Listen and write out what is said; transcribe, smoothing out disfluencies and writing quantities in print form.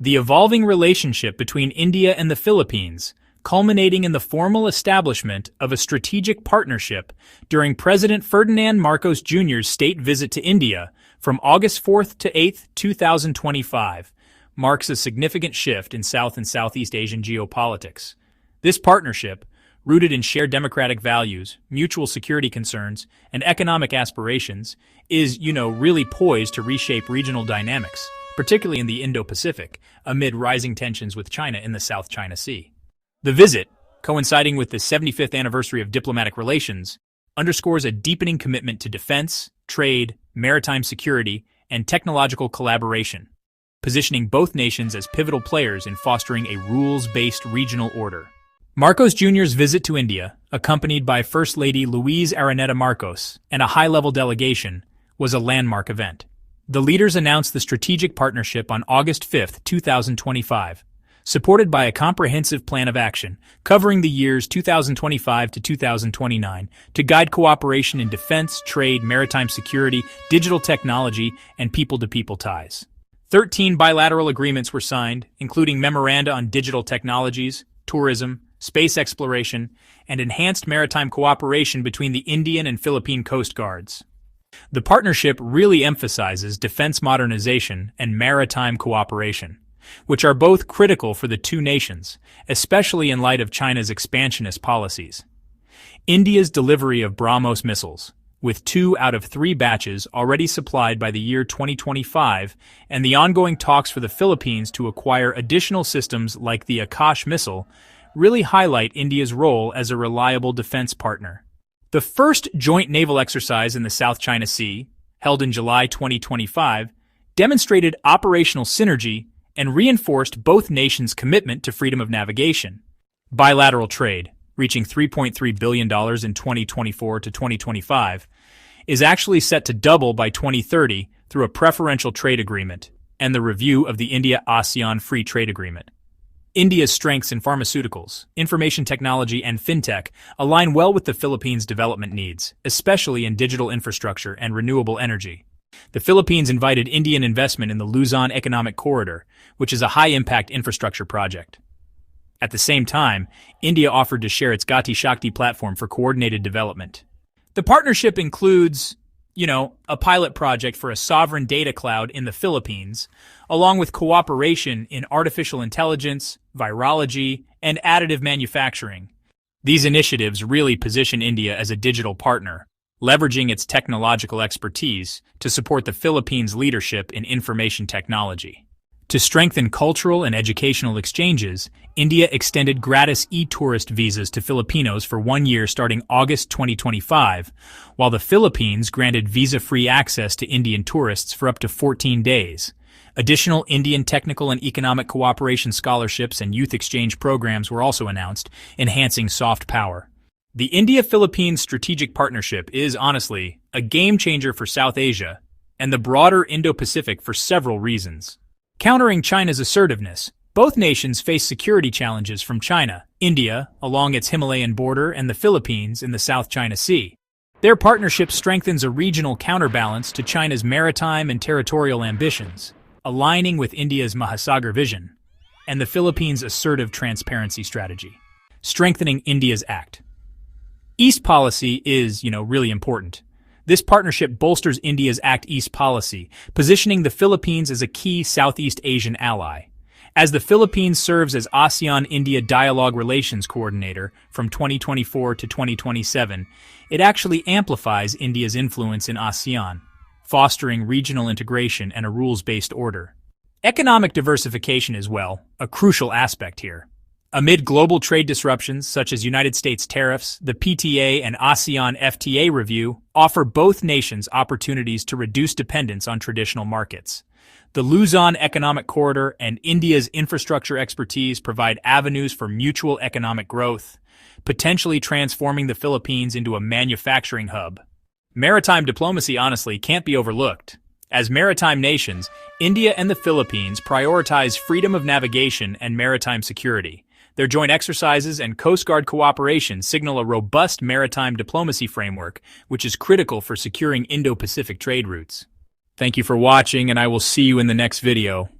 the evolving relationship between India and the Philippines, culminating in the formal establishment of a strategic partnership during President Ferdinand Marcos Jr.'s state visit to India from August 4th to 8th, 2025, marks a significant shift in South and Southeast Asian geopolitics. This partnership, rooted in shared democratic values, mutual security concerns, and economic aspirations, is, really poised to reshape regional dynamics, particularly in the Indo-Pacific, amid rising tensions with China in the South China Sea. The visit, coinciding with the 75th anniversary of diplomatic relations, underscores a deepening commitment to defense, trade, maritime security, and technological collaboration, positioning both nations as pivotal players in fostering a rules-based regional order. Marcos Jr.'s visit to India, accompanied by First Lady Luis Araneta Marcos and a high-level delegation, was a landmark event. The leaders announced the strategic partnership on August 5, 2025, supported by a comprehensive plan of action covering the years 2025 to 2029 to guide cooperation in defense, trade, maritime security, digital technology, and people-to-people ties. 13 bilateral agreements were signed, including memoranda on digital technologies, tourism, space exploration, and enhanced maritime cooperation between the Indian and Philippine Coast Guards. The partnership really emphasizes defense modernization and maritime cooperation, which are both critical for the two nations, especially in light of China's expansionist policies. India's delivery of BrahMos missiles, with 2 out of 3 batches already supplied by the year 2025, and the ongoing talks for the Philippines to acquire additional systems like the Akash missile, really highlight India's role as a reliable defense partner. The first joint naval exercise in the South China Sea, held in July 2025, demonstrated operational synergy and reinforced both nations' commitment to freedom of navigation. Bilateral trade, reaching $3.3 billion in 2024 to 2025, is actually set to double by 2030 through a preferential trade agreement and the review of the India-ASEAN Free Trade Agreement. India's strengths in pharmaceuticals, information technology, and fintech align well with the Philippines' development needs, especially in digital infrastructure and renewable energy. The Philippines invited Indian investment in the Luzon Economic Corridor, which is a high-impact infrastructure project. At the same time, India offered to share its Gati Shakti platform for coordinated development. The partnership includes, a pilot project for a sovereign data cloud in the Philippines, along with cooperation in artificial intelligence, virology, and additive manufacturing. These initiatives really position India as a digital partner, leveraging its technological expertise to support the Philippines' leadership in information technology. To strengthen cultural and educational exchanges, India extended gratis e-tourist visas to Filipinos for 1 year starting August 2025, while the Philippines granted visa-free access to Indian tourists for up to 14 days. Additional Indian technical and economic cooperation scholarships and youth exchange programs were also announced, enhancing soft power. The India-Philippines strategic partnership is, honestly, a game-changer for South Asia and the broader Indo-Pacific for several reasons. Countering China's assertiveness, both nations face security challenges from China, India, along its Himalayan border, and the Philippines in the South China Sea. Their partnership strengthens a regional counterbalance to China's maritime and territorial ambitions, aligning with India's Mahasagar vision, and the Philippines' assertive transparency strategy, strengthening India's act. East policy is, really important. This partnership bolsters India's Act East policy, positioning the Philippines as a key Southeast Asian ally. As the Philippines serves as ASEAN-India Dialogue Relations Coordinator from 2024 to 2027, it actually amplifies India's influence in ASEAN, fostering regional integration and a rules-based order. Economic diversification is, a crucial aspect here. Amid global trade disruptions such as United States tariffs, the PTA and ASEAN FTA review offer both nations opportunities to reduce dependence on traditional markets. The Luzon Economic Corridor and India's infrastructure expertise provide avenues for mutual economic growth, potentially transforming the Philippines into a manufacturing hub. Maritime diplomacy, honestly, can't be overlooked. As maritime nations, India and the Philippines prioritize freedom of navigation and maritime security. Their joint exercises and Coast Guard cooperation signal a robust maritime diplomacy framework, which is critical for securing Indo-Pacific trade routes. Thank you for watching, and I will see you in the next video.